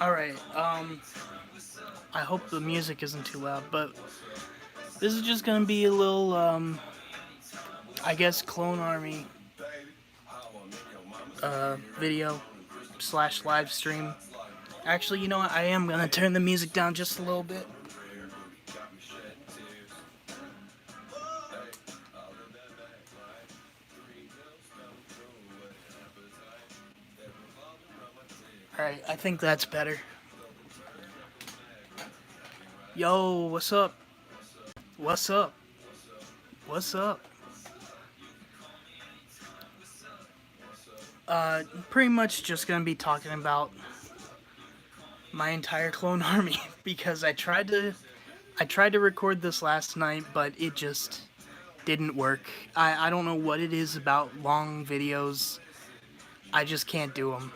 Alright, I hope the music isn't too loud, but this is just gonna be a little, I guess, Clone Army, video slash live stream. Actually, you know what, I am gonna turn the music down just a little bit. Alright, I think that's better. Yo, what's up? What's up? What's up? Pretty much just gonna be talking about my entire Clone Army because I tried to record this last night, but it just didn't work. I don't know what it is about long videos. I just can't do them.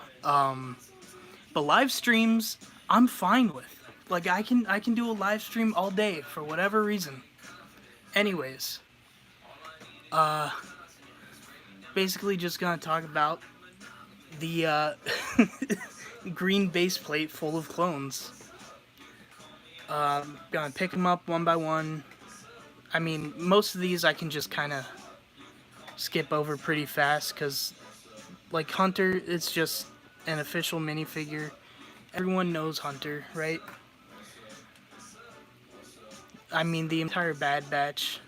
But live streams, I'm fine with. Like I can do a live stream all day for whatever reason. Anyways, basically just gonna talk about the green base plate full of clones. Gonna pick them up one by one. I mean, most of these I can just kind of skip over pretty fast because, like, Hunter, it's just an official minifigure. Everyone knows Hunter, right? I mean, the entire Bad Batch.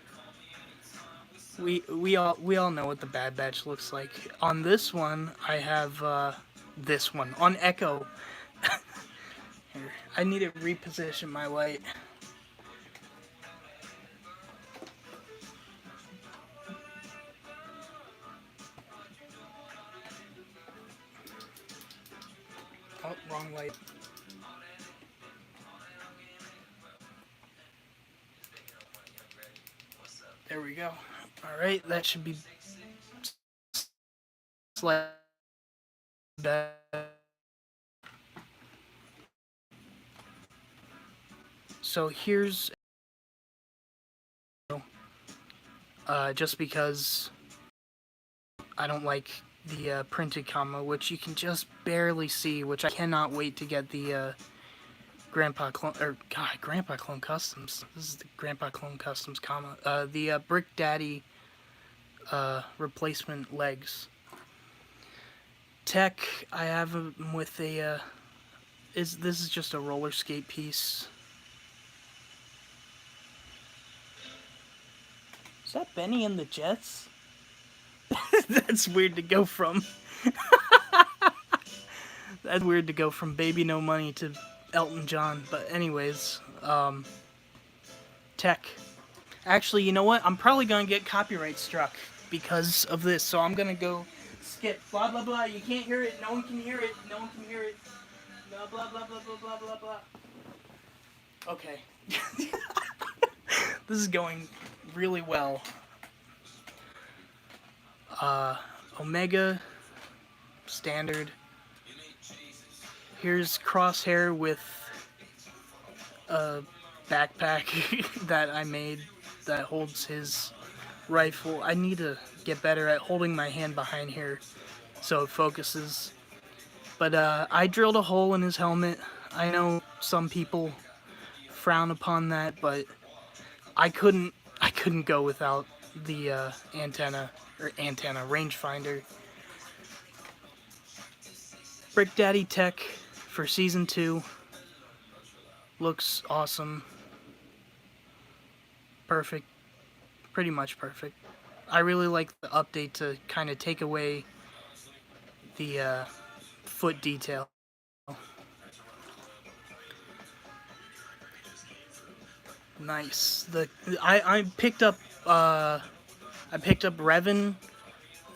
We all know what the Bad Batch looks like. On this one, I have this one on Echo. Here, I need to reposition my light. Oh, wrong light. There we go. Alright, that should be slightly better. So here's just because I don't like the printed comma, which you can just barely see, which I cannot wait to get the Grandpa Clone Customs. This is the Grandpa Clone Customs comma. The Brick Daddy replacement legs. Tech, I have them with a this is just a roller skate piece. Is that Benny and the Jets? That's weird to go from. That's weird to go from Baby No Money to Elton John. But anyways, Tech. Actually, you know what? I'm probably gonna get copyright struck because of this. So I'm gonna go skip. Blah blah blah. You can't hear it. No one can hear it. No one can hear it. Blah blah blah blah blah blah blah blah. Okay. This is going really well. Omega, standard. Here's Crosshair with a backpack that I made that holds his rifle. I need to get better at holding my hand behind here so it focuses. But I drilled a hole in his helmet. I know some people frown upon that, but I couldn't go without the rangefinder. Brick Daddy Tech for Season 2. Looks awesome. Perfect. Pretty much perfect. I really like the update to kind of take away the foot detail. Nice. I picked up Revan,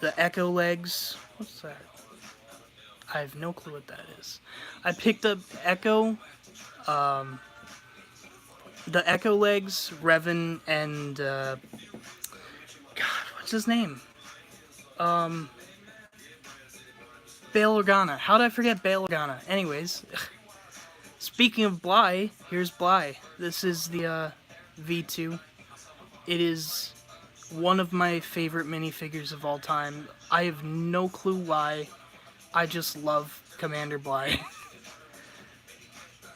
the Echo legs. What's that? I have no clue what that is. I picked up Echo, the Echo legs, Revan, and God, what's his name? Bail Organa. How did I forget Bail Organa? Anyways, speaking of Bly, here's Bly. This is the V2. It is one of my favorite minifigures of all time. I have no clue why. I just love Commander Bly.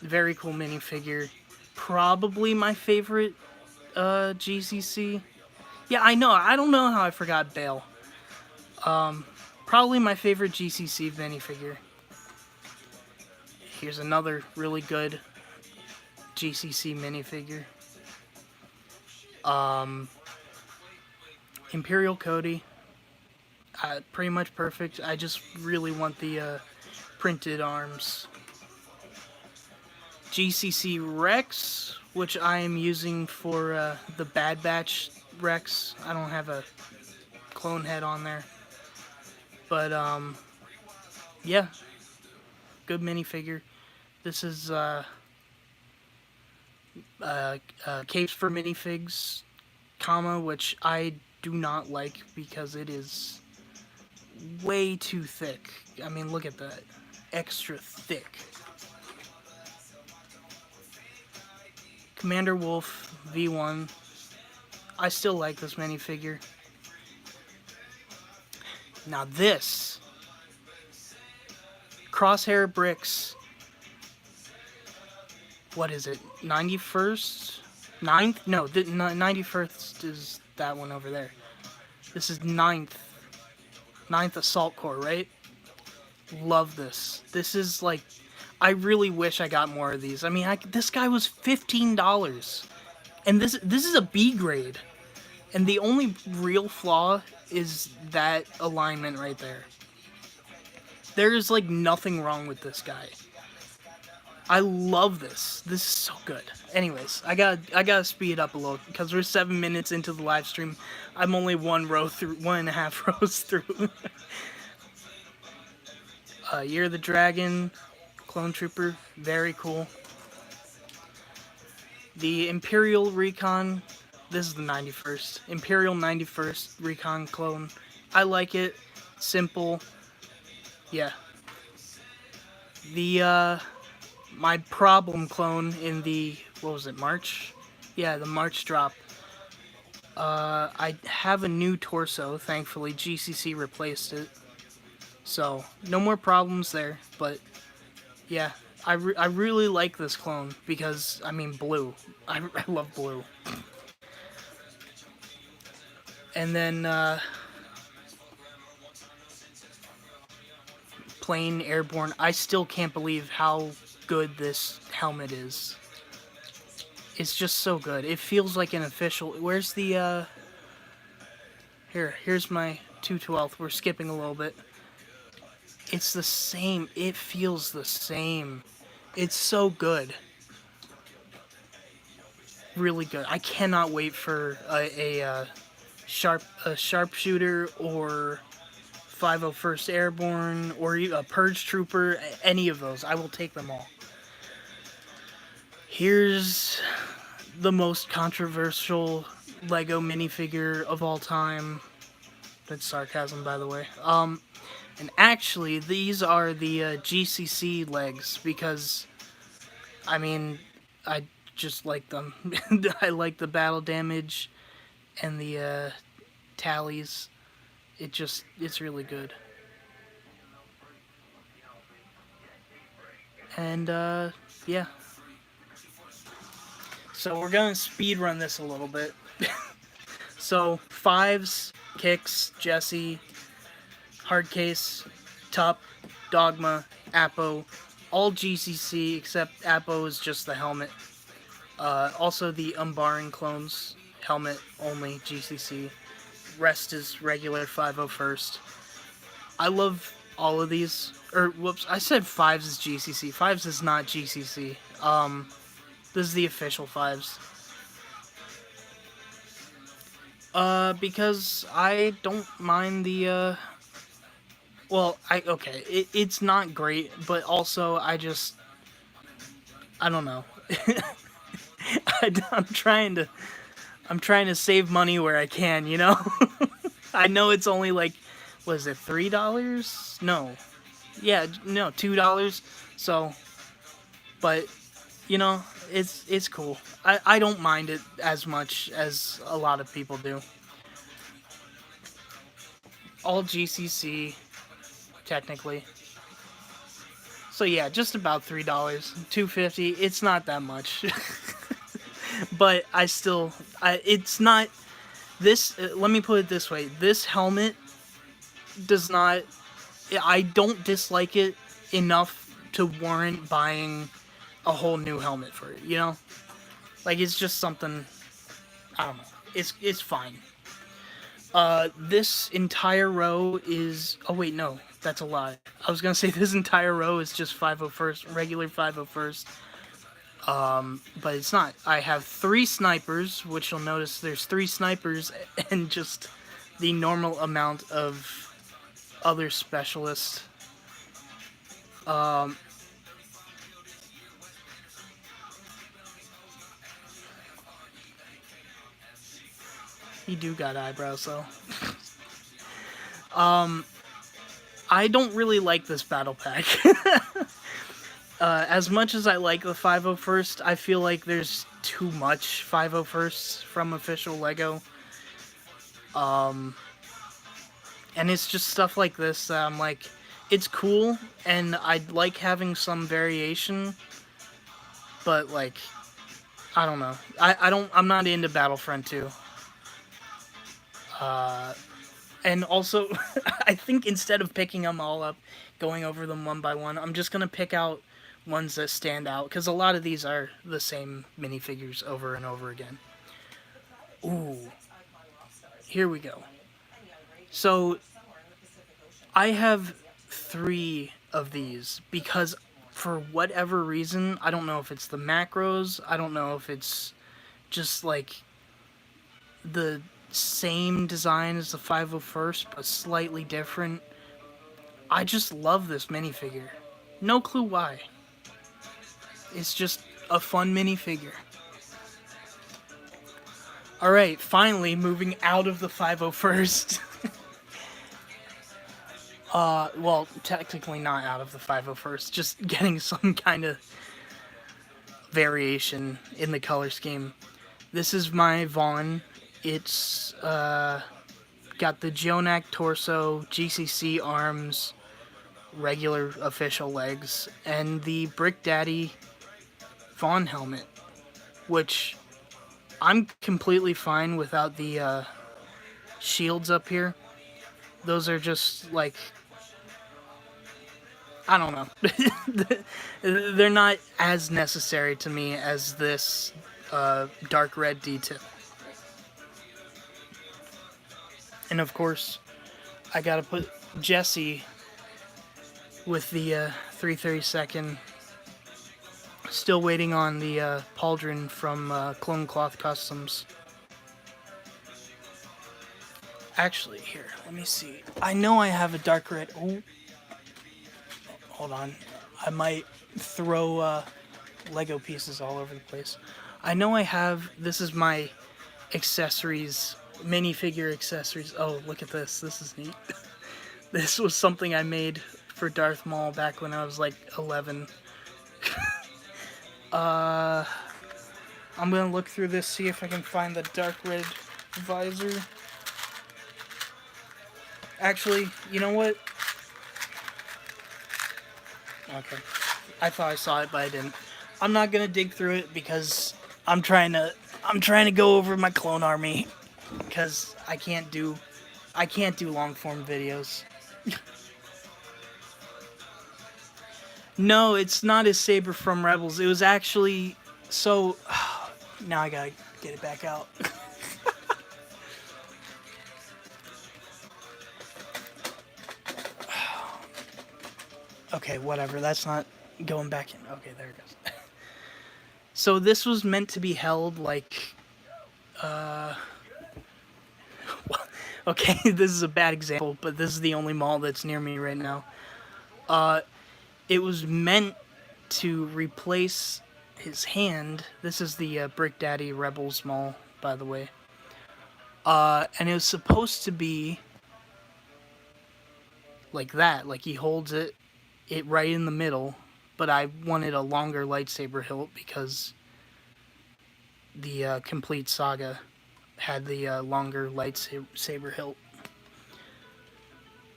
Very cool minifigure. Probably my favorite GCC. Yeah, I know. I don't know how I forgot Bale. Probably my favorite GCC minifigure. Here's another really good GCC minifigure. Imperial Cody. Pretty much perfect. I just really want the printed arms. GCC Rex, which I am using for the Bad Batch Rex. I don't have a clone head on there. But, yeah. Good minifigure. This is Capes for Minifigs, which I do not like because it is way too thick. I mean, look at that. Extra thick. Commander Wolf V1. I still like this minifigure. Now this. Crosshair Bricks. What is it? 91st? 9th? No, 91st is that one over there. This is 9th. 9th Assault Corps, right? Love this. This is like... I really wish I got more of these. I mean, this guy was $15. And this is a B grade. And the only real flaw is that alignment right there. There is like nothing wrong with this guy. I love this. This is so good. Anyways, I gotta speed it up a little because we're 7 minutes into the live stream. I'm only 1.5 rows through. Year of the Dragon, Clone Trooper, very cool. The Imperial Recon, this is the 91st. Imperial 91st Recon clone. I like it. Simple. Yeah. The, my problem clone in the, what was it, March? Yeah, the March drop. I have a new torso, thankfully. GCC replaced it. So, no more problems there, but, yeah. I really like this clone, because, I mean, blue. I love blue. And then, Plain Airborne. I still can't believe how good this helmet is. It's just so good. It feels like an official... Where's the, Here's my 212th. We're skipping a little bit. It's the same. It feels the same. It's so good. Really good. I cannot wait for a sharpshooter or 501st Airborne or a Purge Trooper. Any of those. I will take them all. Here's the most controversial Lego minifigure of all time. That's sarcasm, by the way. And actually, these are the GCC legs because, I mean, I just like them. I like the battle damage and the tallies. It's really good. And, yeah. So we're gonna speed run this a little bit. So, 5s, Kicks, Jesse, Hardcase, Tup, Dogma, Apo, all GCC except Apo is just the helmet. Also the Umbaran clones, helmet only GCC. Rest is regular 501st. I love all of these. Or, whoops, I said 5s is GCC. 5s is not GCC. This is the official 5s. Because I don't mind the, well, okay, it's not great, but also I don't know. I'm trying to save money where I can, you know? I know it's only like, was it $3? No. Yeah, no, $2. So, but, you know, it's cool. I don't mind it as much as a lot of people do. All GCC, technically. So yeah, just about $3, $2.50. It's not that much, but it's not this. Let me put it this way: this helmet does not. I don't dislike it enough to warrant buying a whole new helmet for it. You know, like it's just something. I don't know. It's fine. This entire row is. Oh wait, no, that's a lie. I was gonna say this entire row is just 501st, regular 501st. But it's not. I have 3 snipers, which you'll notice there's 3 snipers and just the normal amount of other specialists. He do got eyebrows though. I don't really like this battle pack. As much as I like the 501st, I feel like there's too much 501sts from official LEGO. And it's just stuff like this that I'm like, it's cool, and I'd like having some variation, but like, I don't know. I'm not into Battlefront 2. And also, I think instead of picking them all up, going over them one by one, I'm just gonna pick out ones that stand out, because a lot of these are the same minifigures over and over again. Ooh. Here we go. So, I have 3 of these, because for whatever reason, I don't know if it's the macros, I don't know if it's just like the same design as the 501st, but slightly different. I just love this minifigure. No clue why. It's just a fun minifigure. Alright, finally moving out of the 501st. Well, technically not out of the 501st, just getting some kind of variation in the color scheme. This is my Vaughn. It's got the Geonac torso, GCC arms, regular official legs, and the Brick Daddy Vaughn helmet, which I'm completely fine without the shields up here. Those are just like, I don't know. They're not as necessary to me as this dark red detail. And of course, I gotta put Jesse with the 332nd. Still waiting on the pauldron from Clone Cloth Customs. Actually, here, let me see. I know I have a dark red. Oh, hold on. I might throw Lego pieces all over the place. I know I have. This is my accessories, minifigure accessories. Oh, look at this. This is neat. This was something I made for Darth Maul back when I was like 11. I'm gonna look through this, see if I can find the dark red visor. Actually, you know what? Okay. I thought I saw it, but I didn't. I'm not gonna dig through it because I'm trying to go over my clone army, because I can't do long form videos. No, it's not his saber from Rebels. It was actually so. Now I gotta get it back out. Okay, whatever. That's not going back in. Okay, there it goes. So this was meant to be held like. Okay, this is a bad example, but this is the only mall that's near me right now. It was meant to replace his hand. This is the Brick Daddy Rebels mall, by the way. And it was supposed to be like that, like he holds it right in the middle, but I wanted a longer lightsaber hilt because the Complete Saga had the longer lightsaber hilt.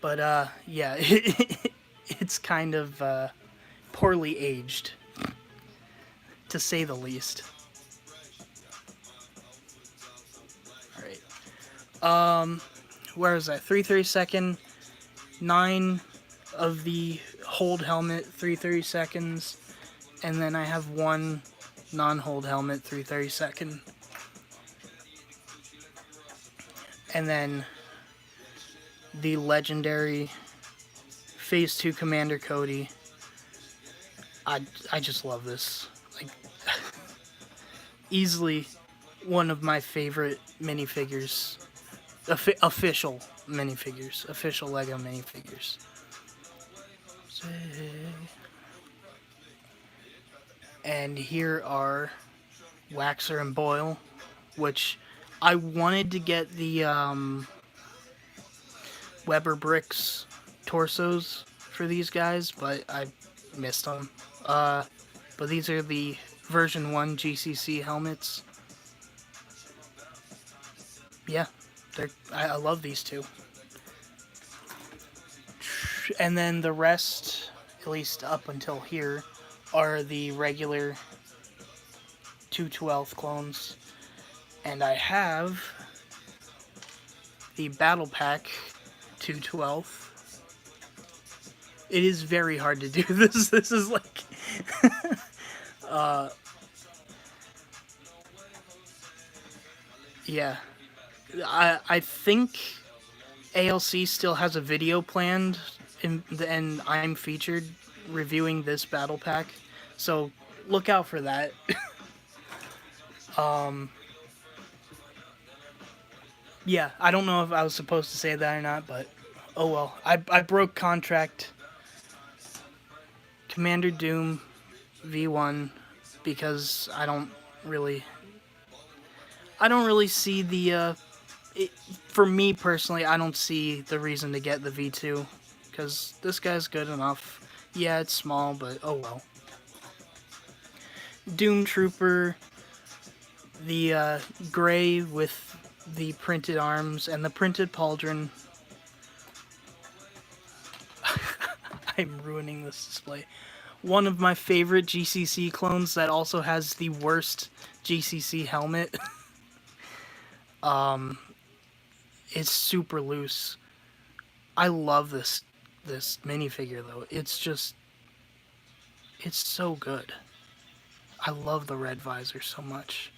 But yeah, it's kind of poorly aged, to say the least. Alright. Where is that? 3/32, 9 of the hold helmet, 3/32, and then I have one non-hold helmet, 3/32. And then the legendary Phase 2 Commander Cody. I just love this. Like, easily one of my favorite minifigures. Official minifigures. Official Lego minifigures. And here are Waxer and Boyle, which I wanted to get the Weber Bricks torsos for these guys, but I missed them. But these are the version 1 GCC helmets. Yeah, I love these two. And then the rest, at least up until here, are the regular 2/12 clones. And I have the Battle Pack 2/12. It is very hard to do this. This is like... yeah. I think ALC still has a video planned, and I'm featured reviewing this battle pack, so look out for that. Yeah, I don't know if I was supposed to say that or not, but oh well. I broke contract. Commander Doom V1, because I don't really see the for me personally, I don't see the reason to get the V2, because this guy's good enough. Yeah, it's small, but oh well. Doom Trooper, the gray with the printed arms and the printed pauldron. I'm ruining this display. One of my favorite GCC clones that also has the worst GCC helmet. It's super loose. I love this minifigure though. It's so good. I love the red visor so much.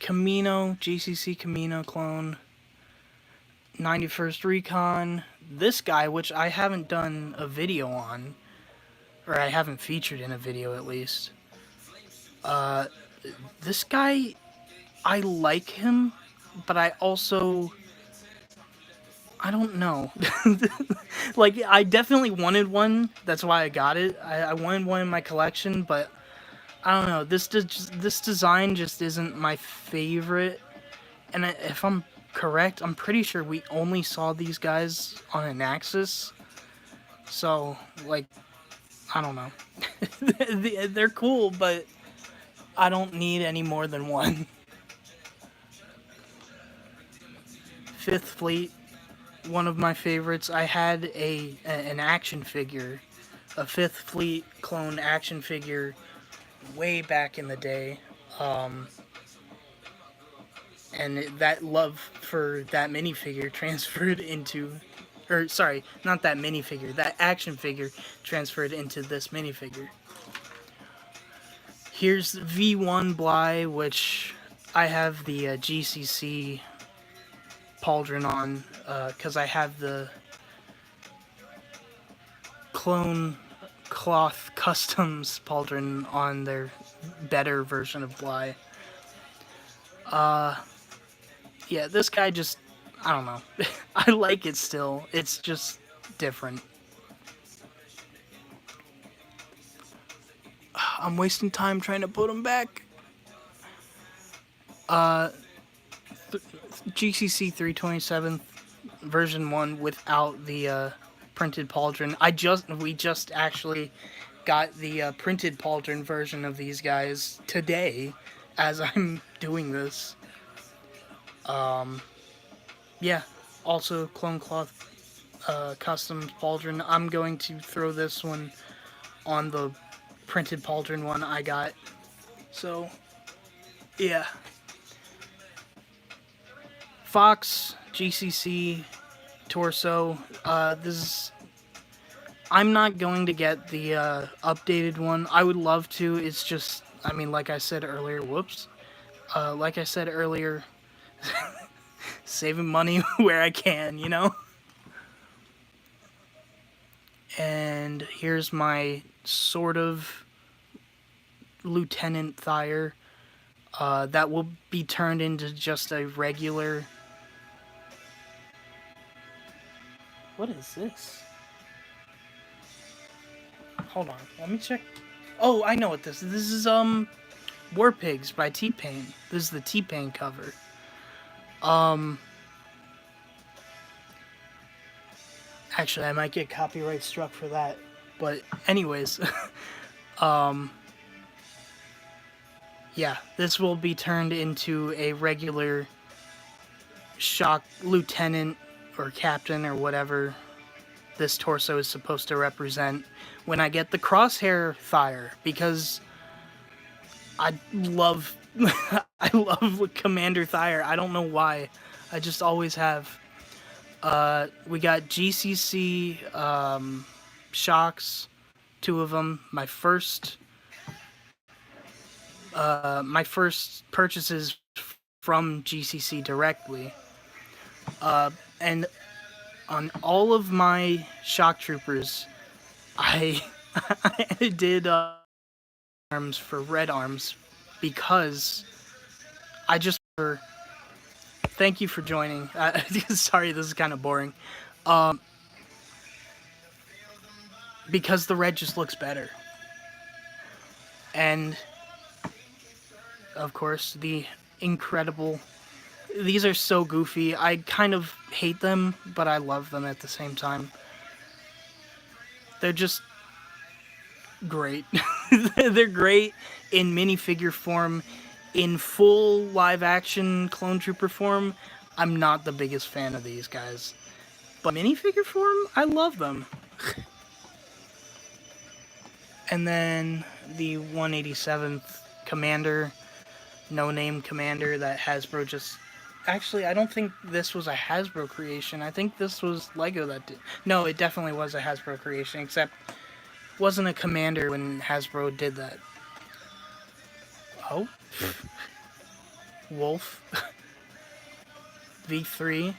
Camino, GCC Camino clone. 91st Recon. This guy, which I haven't done a video on, or I haven't featured in a video at least. This guy, I like him, but I don't know. Like, I definitely wanted one, that's why I got it. I wanted one in my collection, but I don't know. This design just isn't my favorite. And if I'm correct, I'm pretty sure we only saw these guys on an Axis. So, like, I don't know. They're cool, but I don't need any more than one. Fifth Fleet, one of my favorites. I had an action figure, a Fifth Fleet clone action figure way back in the day. And that love for that minifigure transferred into... Or, sorry, not that minifigure. That action figure transferred into this minifigure. Here's V1 Bly, which I have the GCC pauldron on, because I have the Clone Cloth Customs pauldron on their better version of Bly. Yeah, this guy just, I don't know. I like it still. It's just different. I'm wasting time trying to put him back. GCC 327th version 1 without the printed pauldron. We just actually got the printed pauldron version of these guys today as I'm doing this. Yeah, also Clone Cloth custom pauldron. I'm going to throw this one on the printed pauldron one I got. So, yeah. Fox, GCC, torso. This is... I'm not going to get the updated one. I would love to. It's just, I mean, like I said earlier, whoops. Like I said earlier, saving money where I can, you know? And here's my sort of Lieutenant Thayer. That will be turned into just a regular... What is this? Hold on, let me check. Oh, I know what this is. This is, War Pigs by T-Pain. This is the T-Pain cover. Actually, I might get copyright struck for that. But anyways, yeah, this will be turned into a regular shock lieutenant or captain or whatever this torso is supposed to represent when I get the crosshair Thayer, because I love I love Commander Thayer. I don't know why. I just always have. We got GCC shocks, 2 of them. My first purchases from GCC directly. And on all of my shock troopers, I did arms for red arms because I just... Thank you for joining. Sorry, this is kind of boring. Because the red just looks better. And, of course, the incredible... These are so goofy. I kind of hate them, but I love them at the same time. They're just great. They're great in minifigure form. In full live-action clone trooper form, I'm not the biggest fan of these guys. But minifigure form, I love them. And then the 187th Commander, no-name Commander that Hasbro just... Actually, I don't think this was a Hasbro creation. I think this was Lego that did... No, it definitely was a Hasbro creation, except it wasn't a Commander when Hasbro did that. Oh? Wolf. V3.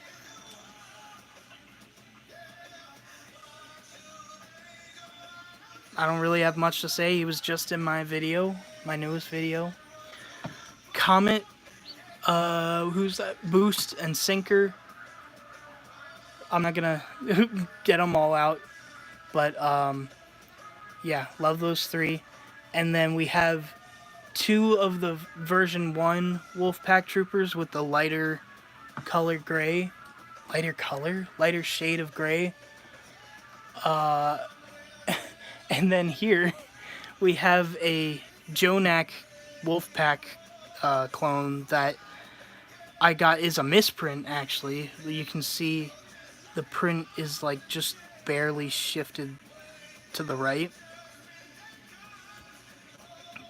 I don't really have much to say. He was just in my video, my newest video. Comet, who's that? Boost and Sinker. I'm not gonna get them all out, but yeah, love those 3. And then we have 2 of the version 1 Wolfpack troopers with the lighter color gray. Lighter shade of gray. And then here we have a Jonak Wolfpack clone that I got. Is a misprint, actually. You can see the print is like just barely shifted to the right.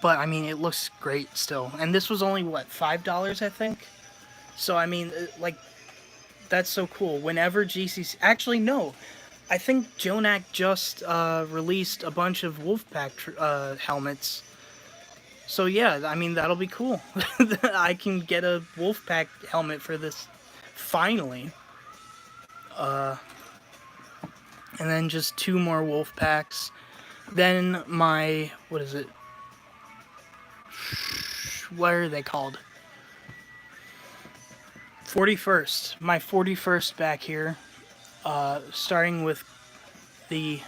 But, I mean, it looks great still. And this was only, what, $5, I think? So, I mean, like, that's so cool. Whenever GCC... Actually, no. I think Jonak just released a bunch of Wolfpack helmets. So, yeah, I mean, that'll be cool. I can get a Wolfpack helmet for this, finally. And then just 2 more Wolfpacks. Then my... What is it? What are they called? 41st. My 41st back here. Starting with the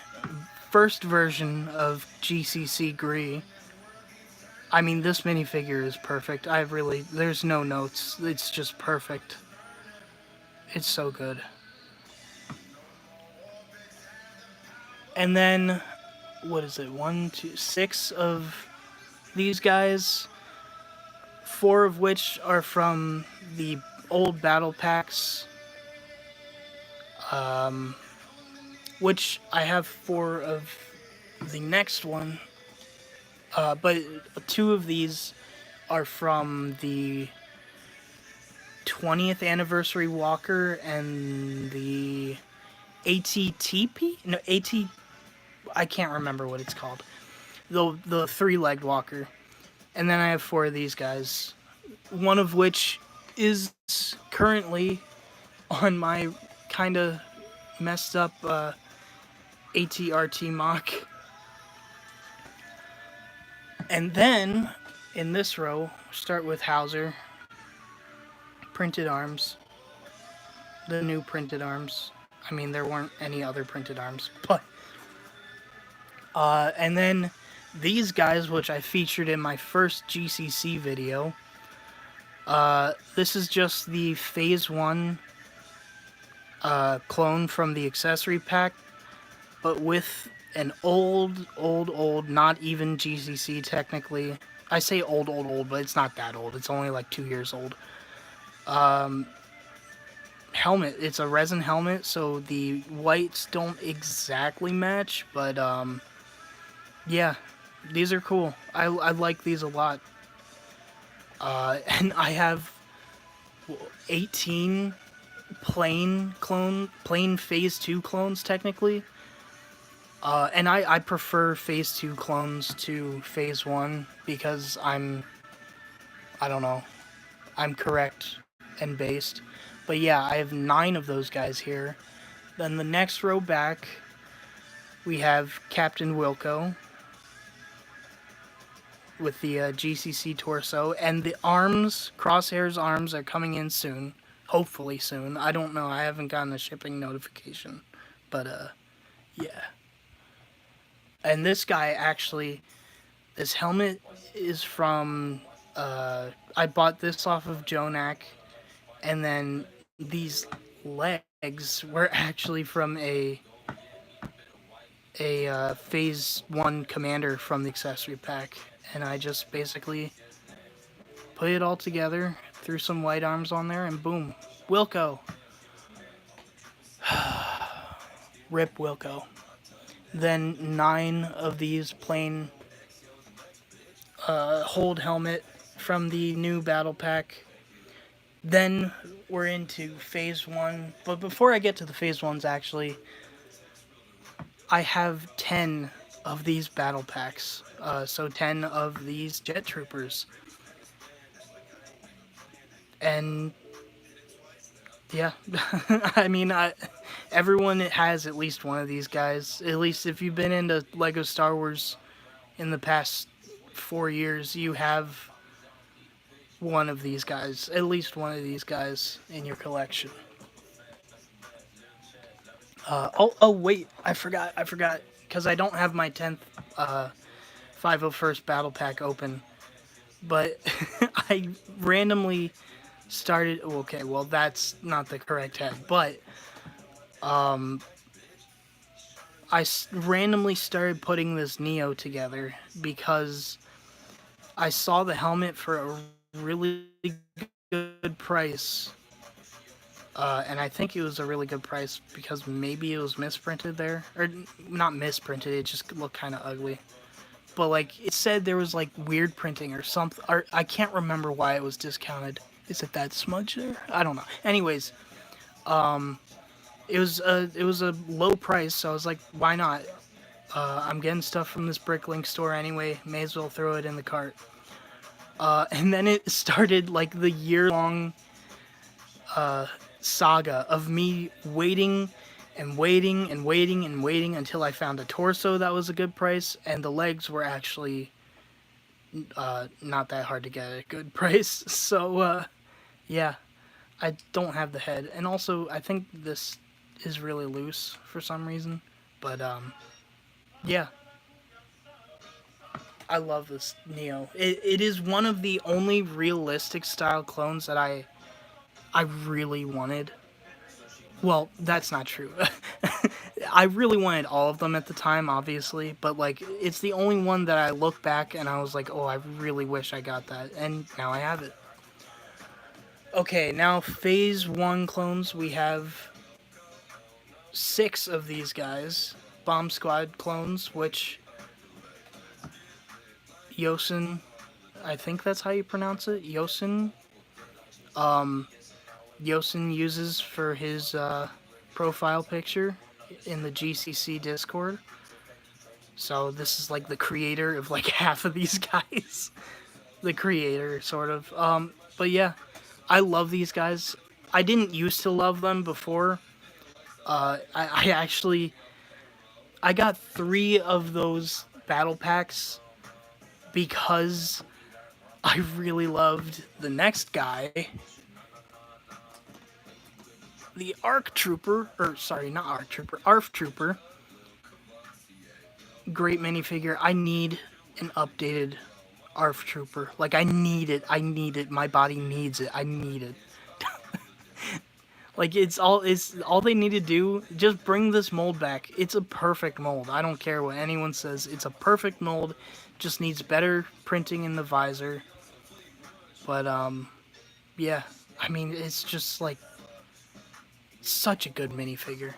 first version of GCC Gree. I mean, this minifigure is perfect. There's no notes. It's just perfect. It's so good. And then, what is it? 1, 2, 6 of these guys, 4 of which are from the old battle packs. which I have 4 of the next one, but 2 of these are from the 20th anniversary Walker and the ATTP? No, I can't remember what it's called. The 3-legged Walker. And then I have 4 of these guys. One of which is currently on my kind of messed up ATRT mock. And then, in this row, start with Hauser. Printed arms. The new printed arms. I mean, there weren't any other printed arms, but... and then these guys, which I featured in my first GCC video. This is just the Phase 1 clone from the accessory pack, but with an old, not even GCC technically. I say old, but it's not that old. It's only like 2 years old. Helmet. It's a resin helmet, so the whites don't exactly match, but yeah, these are cool. I like these a lot. And I have 18 plain Phase 2 clones technically. And I prefer Phase 2 clones to Phase 1 because I don't know, I'm correct and based. But yeah, I have 9 of those guys here. Then the next row back, we have Captain Wilco with the GCC torso. And the arms, Crosshair's arms, are coming in soon. Hopefully soon. I don't know. I haven't gotten a shipping notification. But, yeah. And this guy, actually, this helmet is from... I bought this off of Jonak. And then these legs were actually from a Phase 1 commander from the accessory pack. And I just basically put it all together, threw some white arms on there, and boom. Wilco. Rip Wilco. Then 9 of these plain hold helmet from the new battle pack. Then we're into Phase 1. But before I get to the Phase 1s, actually, I have 10 of these battle packs. So 10 of these Jet Troopers. And, yeah. I mean, everyone has at least one of these guys. At least if you've been into LEGO Star Wars in the past 4 years, you have one of these guys, at least one of these guys in your collection. Oh wait, I forgot, because I don't have my 10th 501st Battle Pack open, but I randomly started, okay, well that's not the correct head, but I randomly started putting this Neo together because I saw the helmet for a really good price, and I think it was a really good price because maybe it was misprinted there, or not misprinted, it just looked kind of ugly, but like it said there was like weird printing or something, or I can't remember why it was discounted. Is it that smudge there? I don't know. Anyways, it was a low price, so I was like, why not? I'm getting stuff from this Bricklink store anyway, may as well throw it in the cart. And then it started like the year-long saga of me waiting until I found a torso that was a good price, and the legs were actually not that hard to get at a good price. So yeah, I don't have the head, and also I think this is really loose for some reason, but yeah. I love this Neo. It is one of the only realistic style clones that I really wanted. Well, that's not true. I really wanted all of them at the time, obviously, but like it's the only one that I look back and I was like, oh, I really wish I got that, and now I have it. Okay, now Phase 1 clones, we have 6 of these guys, Bomb Squad clones, which Yosin, I think that's how you pronounce it, Yosin, Yosin uses for his profile picture in the GCC Discord. So this is like the creator of like half of these guys. The creator, sort of. But yeah, I love these guys. I didn't used to love them before. I actually, I got 3 of those battle packs because I really loved the next guy, the ARC Trooper, or sorry, not ARC Trooper, ARF Trooper. Great minifigure. I need an updated ARF Trooper. Like, I need it. I need it. My body needs it. I need it. Like, it's all they need to do. Just bring this mold back. It's a perfect mold. I don't care what anyone says. It's a perfect mold. Just needs better printing in the visor. But, yeah. I mean, it's just, like, such a good minifigure.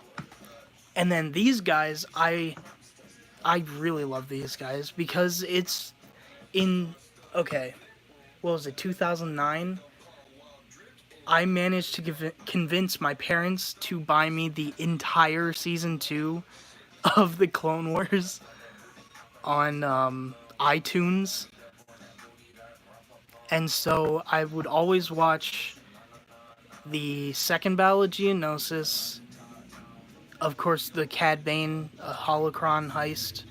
And then these guys, I really love these guys because it's in, okay, what was it, 2009? I managed to convince my parents to buy me the entire Season 2 of the Clone Wars on iTunes. And so I would always watch the second Battle of Geonosis, of course the Cad Bane Holocron heist,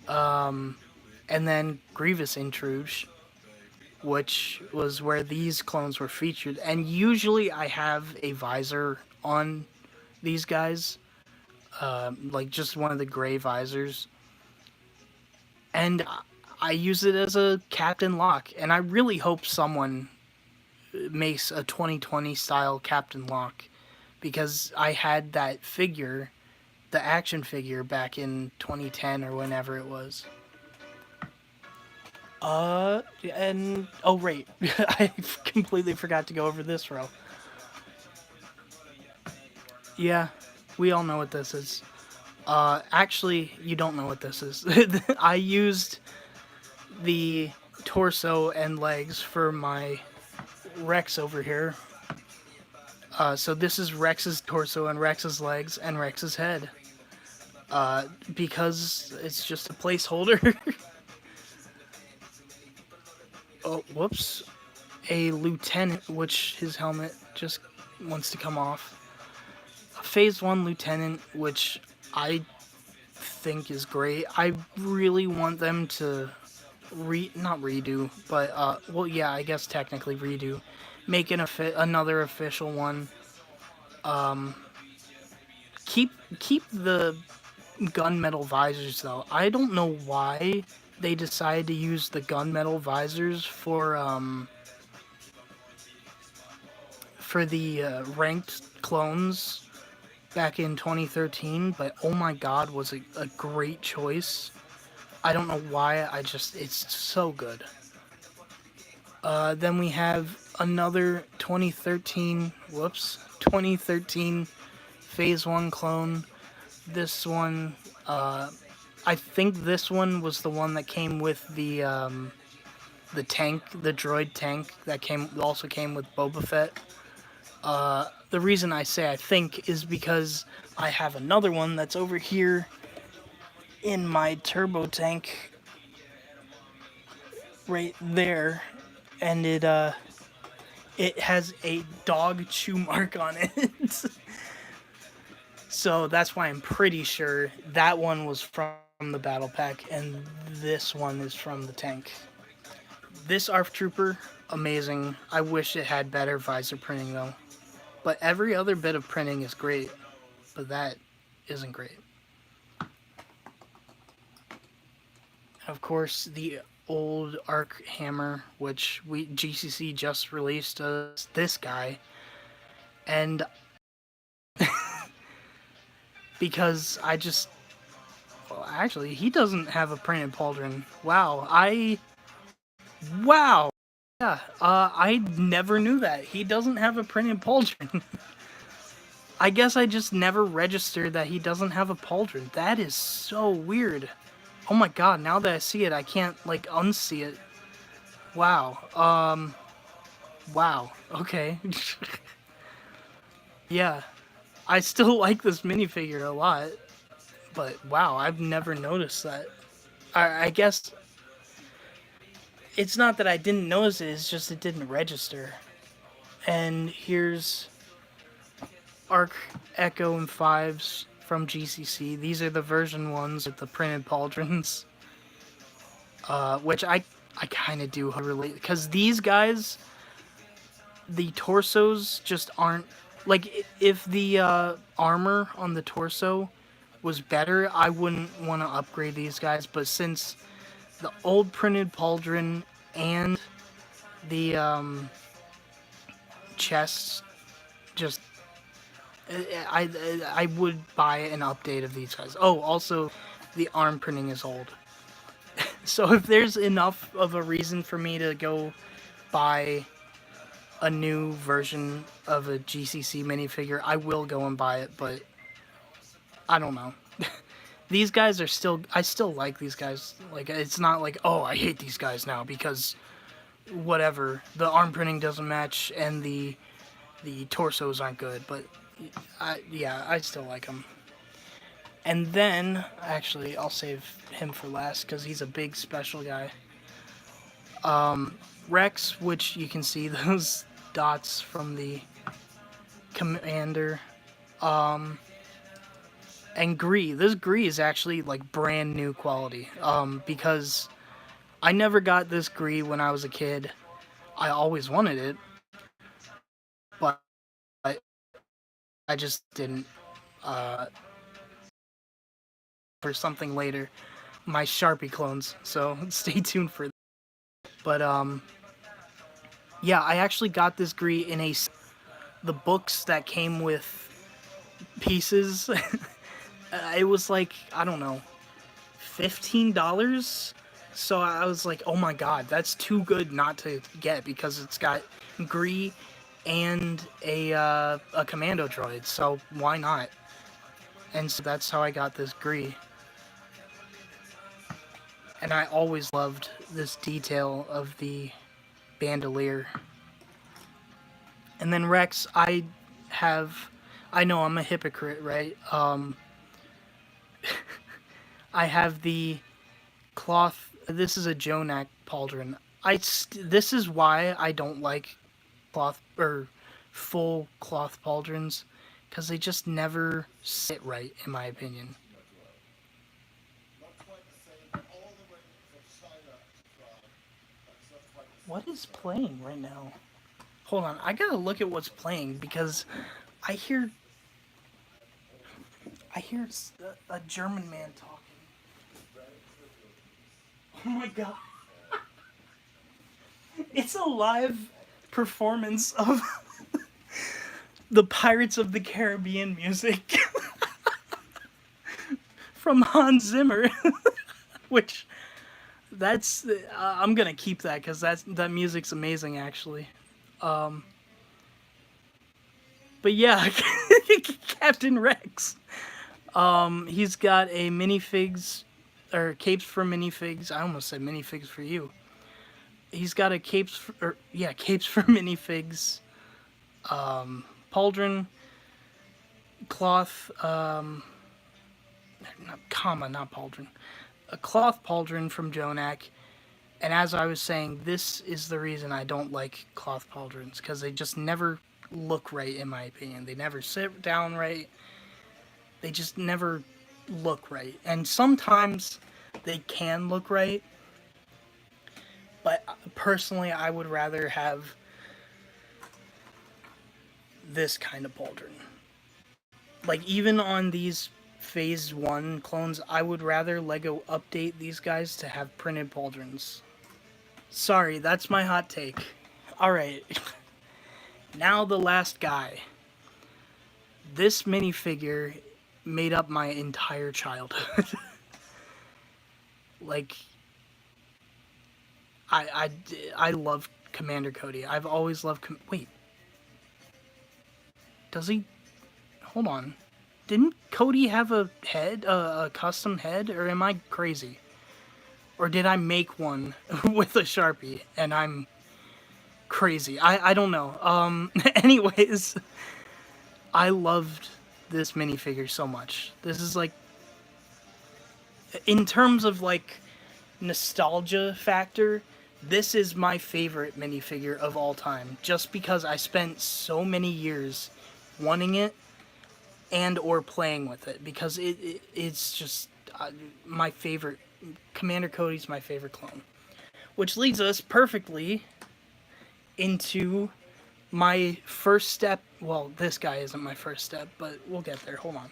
and then Grievous Intruge, which was where these clones were featured. And usually I have a visor on these guys, like just one of the gray visors. And I use it as a Captain Lock, and I really hope someone makes a 2020 style Captain Lock, because I had that figure, the action figure, back in 2010 or whenever it was. And, oh, right, I completely forgot to go over this row. Yeah, we all know what this is. Actually, you don't know what this is. I used the torso and legs for my Rex over here. So this is Rex's torso and Rex's legs and Rex's head. Because it's just a placeholder. Oh, whoops. A lieutenant, which his helmet just wants to come off. A Phase 1 lieutenant, which I think is great. I really want them to not redo, but well, yeah, I guess technically redo. Make another official one. Keep the gunmetal visors though. I don't know why they decided to use the gunmetal visors for the ranked clones back in 2013, but oh my god, was it a great choice. I don't know why, it's so good. Then we have another 2013 Phase 1 clone. This one, I think this one was the one that came with the tank, the droid tank that also came with Boba Fett. The reason I say I think is because I have another one that's over here in my turbo tank right there, and it has a dog chew mark on it. So that's why I'm pretty sure that one was from the battle pack and this one is from the tank. This ARF Trooper, amazing. I wish it had better visor printing though. But every other bit of printing is great, but that isn't great. Of course, the old Arc Hammer, which GCC just released this guy, and because well, actually, he doesn't have a printed pauldron. Wow, yeah, I never knew that. He doesn't have a printed pauldron. I guess I just never registered that he doesn't have a pauldron. That is so weird. Oh my god, now that I see it, I can't, like, unsee it. Wow. Wow. Okay. Yeah. I still like this minifigure a lot. But, wow, I've never noticed that. I guess it's not that I didn't notice it, it's just it didn't register. And here's Arc, Echo, and Fives from GCC. These are the version ones with the printed pauldrons. Which I kind of do relate, because these guys, the torsos just aren't like, if the armor on the torso was better, I wouldn't want to upgrade these guys. But since the old printed pauldron and the chests, just I would buy an update of these guys. Oh, also, the arm printing is old. So if there's enough of a reason for me to go buy a new version of a GCC minifigure, I will go and buy it, but I don't know. These guys are still, I still like these guys. Like, it's not like, oh, I hate these guys now because whatever, the arm printing doesn't match and the torsos aren't good, but yeah, I still like them. And then, actually, I'll save him for last because he's a big special guy. Rex, which you can see those dots from the commander. And Gree. This Gree is actually like brand new quality. Because I never got this Gree when I was a kid. I always wanted it, but I just didn't. For something later, my Sharpie clones. So stay tuned for that. But yeah, I actually got this Gree in the books that came with pieces. It was like, I don't know, $15. So I was like, oh my god, that's too good not to get, because it's got Gree and a commando droid, so why not? And so that's how I got this Gree. And I always loved this detail of the bandolier. And then Rex, I know I'm a hypocrite, right? I have the cloth. This is a Jonak pauldron. This is why I don't like cloth or full cloth pauldrons, because they just never sit right, in my opinion. What is playing right now? Hold on, I gotta look at what's playing, because I hear a German man talking. Oh my god. It's a live performance of the Pirates of the Caribbean music from Hans Zimmer. Which, that's, I'm gonna keep that, because that music's amazing, actually. But yeah, Captain Rex. He's got a minifigs, or capes for minifigs. I almost said minifigs for you. He's got a capes for minifigs. Pauldron, cloth, not pauldron. A cloth pauldron from Jonak. And as I was saying, this is the reason I don't like cloth pauldrons, because they just never look right, in my opinion. They never sit down right. They just never look right. And sometimes they can look right, but personally, I would rather have this kind of pauldron. Like, even on these Phase 1 clones, I would rather LEGO update these guys to have printed pauldrons. Sorry, that's my hot take. Alright. Now the last guy. This minifigure made up my entire childhood. Like, I love Commander Cody. I've always loved... Wait. Does he... hold on. Didn't Cody have a head, a custom head, or am I crazy? Or did I make one with a Sharpie and I'm crazy? I don't know. Anyways, I loved this minifigure so much. This is like, in terms of like nostalgia factor, this is my favorite minifigure of all time. Just because I spent so many years wanting it and or playing with it, because it's just my favorite. Commander Cody's my favorite clone, which leads us perfectly into my first step. Well, this guy isn't my first step, but we'll get there. Hold on.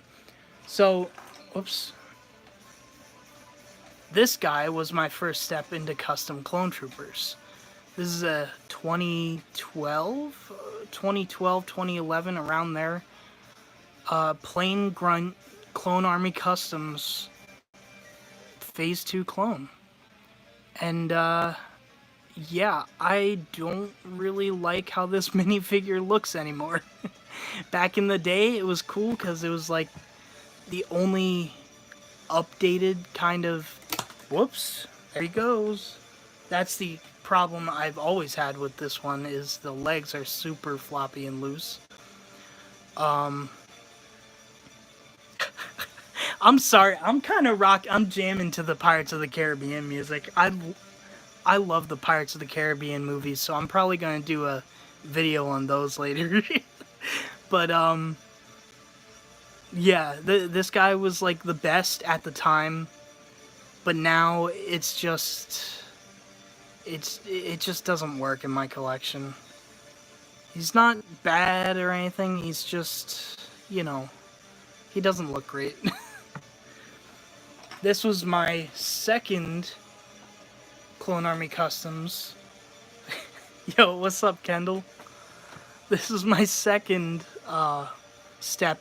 So, whoops. This guy was my first step into custom clone troopers. This is a 2012, 2011, around there. Plain Grunt Clone Army Customs Phase 2 clone. And, yeah, I don't really like how this minifigure looks anymore. Back in the day, it was cool because it was, like, the only updated kind of... Whoops, there he goes. That's the problem I've always had with this one, is the legs are super floppy and loose. I'm sorry, I'm jamming to the Pirates of the Caribbean music. I love the Pirates of the Caribbean movies, so I'm probably going to do a video on those later. But, yeah, this guy was, like, the best at the time, but now it's just... It just doesn't work in my collection. He's not bad or anything, he's just, you know, he doesn't look great. This was my second Clone Army Customs. Yo, what's up, Kendall? This is my second step?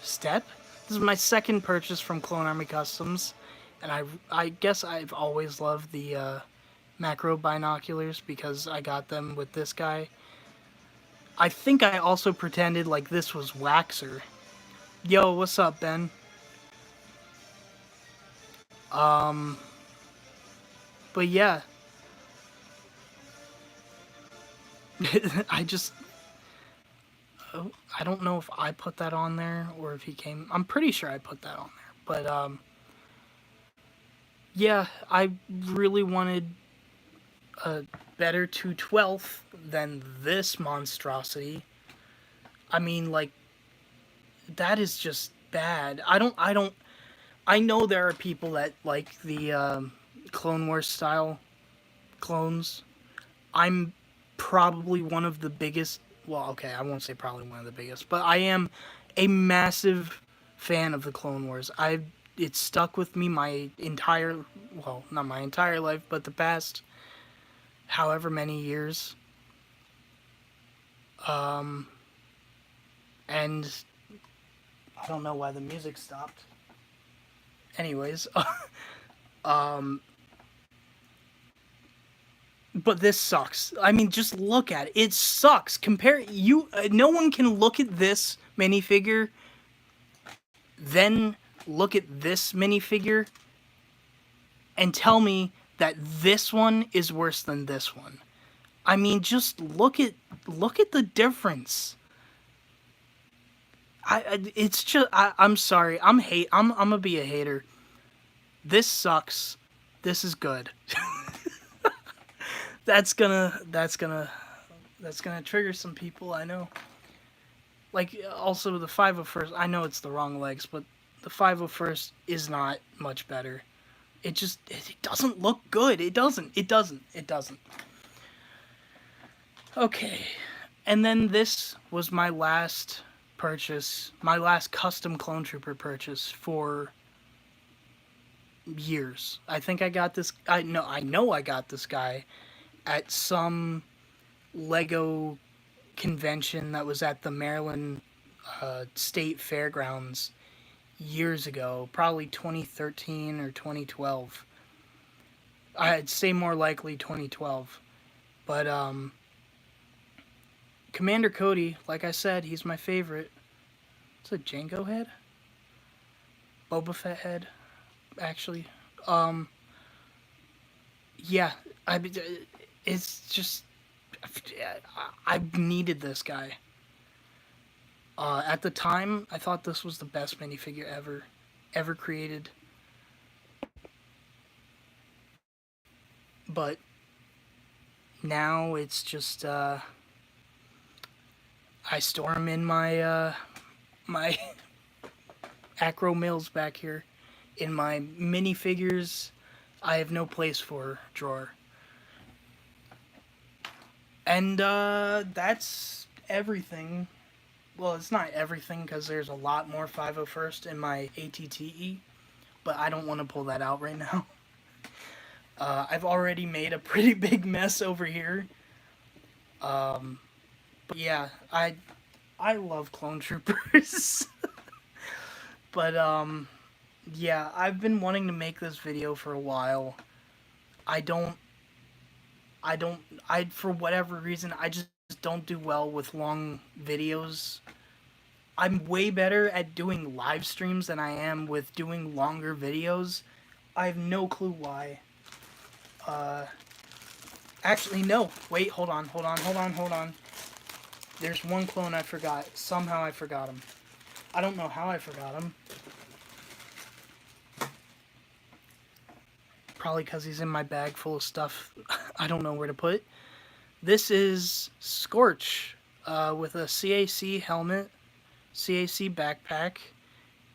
This is my second purchase from Clone Army Customs, and I guess I've always loved the macro binoculars because I got them with this guy. I think I also pretended like this was Waxer. Yo, what's up, Ben? But yeah. I don't know if I put that on there or if he came. I'm pretty sure I put that on there. But, yeah, I really wanted a better 2/12 than this monstrosity. I mean, like, that is just bad. I know there are people that like the Clone Wars style clones. I'm probably one of the biggest, well, okay, I won't say probably one of the biggest, but I am a massive fan of the Clone Wars. It's stuck with me my entire, well, not my entire life, but the past however many years. And I don't know why the music stopped. Anyways, but this sucks. I mean, just look at it. It sucks. No one can look at this minifigure, then look at this minifigure, and tell me that this one is worse than this one. I mean, just look at the difference. I'm sorry. I'm gonna be a hater. This sucks. This is good. That's gonna trigger some people, I know. Like, also the 501st, I know it's the wrong legs, but the 501st is not much better. It doesn't look good. It doesn't. Okay. And then this was my last purchase, my last custom Clone Trooper purchase for years. I think I got this, I know I got this guy at some Lego convention that was at the Maryland State Fairgrounds years ago, probably 2013 or 2012. I'd say more likely 2012. But Commander Cody, like I said, he's my favorite. It's a Jango head? Boba Fett head, actually. Yeah, I. It's just I needed this guy. At the time, I thought this was the best minifigure ever created. But now it's just I store them in my acro mills back here. In my minifigures, I have no place for drawer. And that's everything. Well, it's not everything because there's a lot more 501st in my ATTE, but I don't want to pull that out right now. I've already made a pretty big mess over here. But yeah, I love Clone Troopers. But yeah, I've been wanting to make this video for a while. I for whatever reason, I just don't do well with long videos. I'm way better at doing live streams than I am with doing longer videos. I have no clue why. Actually, no. Wait, hold on. There's one clone I forgot. Somehow I forgot him. I don't know how I forgot him. Probably because he's in my bag full of stuff I don't know where to put. This is Scorch with a CAC helmet, CAC backpack,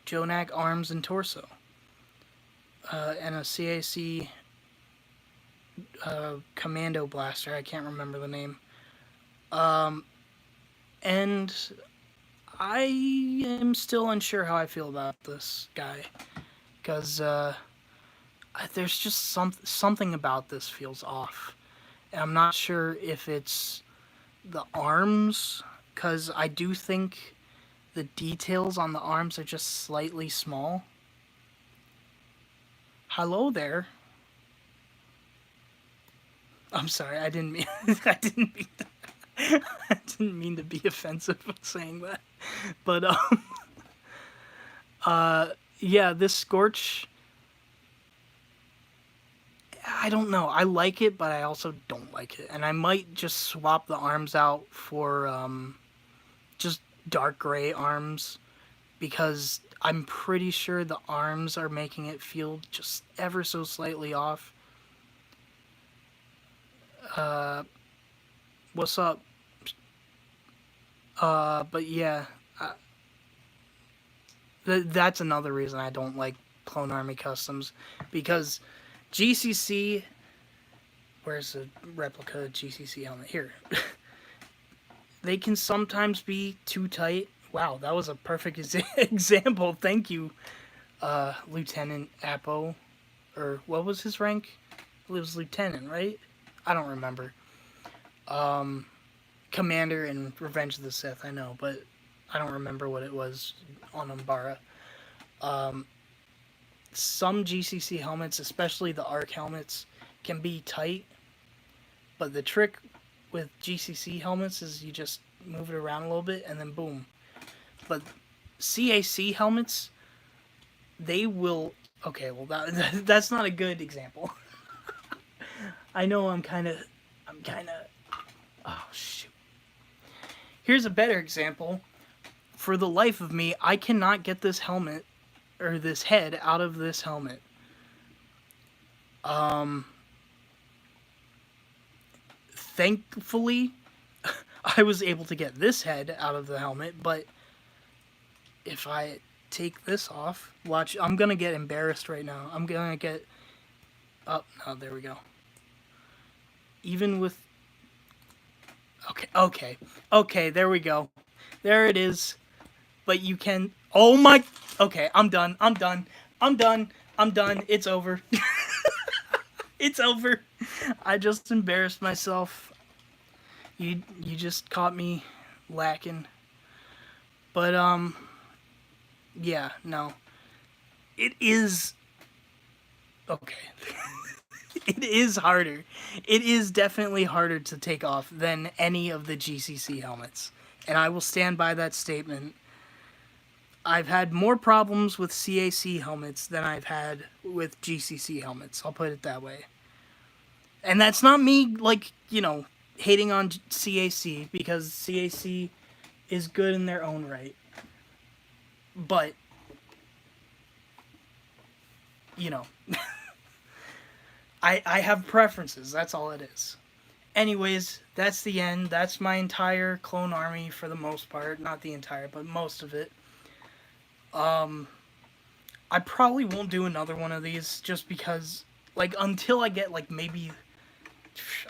Jonak arms and torso, and a CAC commando blaster. I can't remember the name. And I am still unsure how I feel about this guy, because there's just something about this feels off. And I'm not sure if it's the arms, because I do think the details on the arms are just slightly small. Hello there. I'm sorry, I didn't mean I didn't mean to be offensive when saying that. But yeah, this Scorch, I don't know. I like it, but I also don't like it. And I might just swap the arms out for just dark gray arms, because I'm pretty sure the arms are making it feel just ever so slightly off. What's up? But yeah, that's another reason I don't like Clone Army Customs, because GCC, where's the replica GCC helmet? Here. They can sometimes be too tight. Wow, that was a perfect example. Thank you, Lieutenant Apo. Or what was his rank? It was Lieutenant, right? I don't remember. Commander in Revenge of the Sith, I know, but I don't remember what it was on Umbara. Some GCC helmets, especially the ARC helmets, can be tight, but the trick with GCC helmets is you just move it around a little bit and then boom. But CAC helmets, they will... Okay, well, that's not a good example. I know I'm kind of... Oh, shoot. Here's a better example. For the life of me, I cannot get this helmet, or this head, out of this helmet. Thankfully, I was able to get this head out of the helmet, but if I take this off, watch, I'm gonna get embarrassed right now. I'm gonna get... Oh, no, there we go. Even with... Okay, there we go. There it is. But you can... Oh my... Okay, I'm done. It's over. It's over. I just embarrassed myself. You just caught me lacking. But, yeah, no. It is... Okay. It is harder. It is definitely harder to take off than any of the GCC helmets. And I will stand by that statement. I've had more problems with CAC helmets than I've had with GCC helmets. I'll put it that way. And that's not me, like, you know, hating on CAC, because CAC is good in their own right. But, you know, I have preferences. That's all it is. Anyways, that's the end. That's my entire clone army for the most part. Not the entire, but most of it. I probably won't do another one of these just because, like, until I get, like, maybe,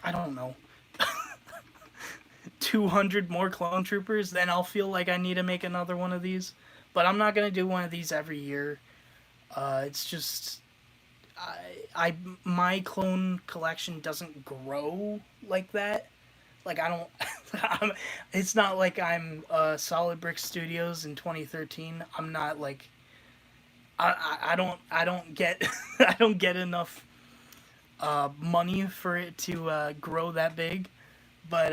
I don't know, 200 more clone troopers, then I'll feel like I need to make another one of these. But I'm not going to do one of these every year. It's just, my clone collection doesn't grow like that. Like, I don't, it's not like I'm Solid Brick Studios in 2013. I'm not like, I don't get, I don't get enough money for it to grow that big. But,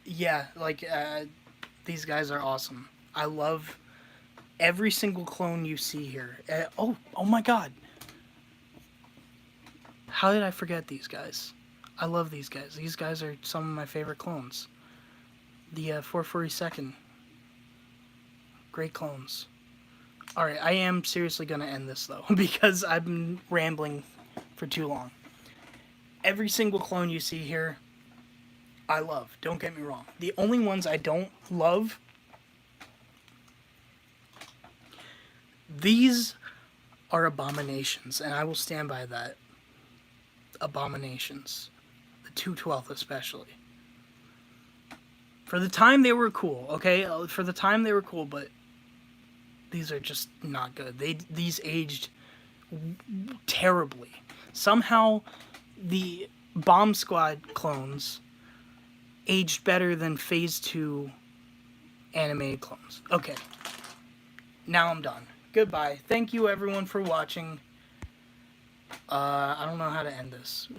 yeah, like, these guys are awesome. I love every single clone you see here. Oh my god. How did I forget these guys? I love these guys. These guys are some of my favorite clones. The 442nd. Great clones. Alright, I am seriously going to end this, though, because I've been rambling for too long. Every single clone you see here, I love. Don't get me wrong. The only ones I don't love, these are abominations, and I will stand by that. Abominations. The 212th especially. For the time they were cool, okay? For the time they were cool, but these are just not good. These aged terribly. Somehow the Bomb Squad clones aged better than Phase 2 animated clones. Okay. Now I'm done. Goodbye. Thank you everyone for watching. I don't know how to end this.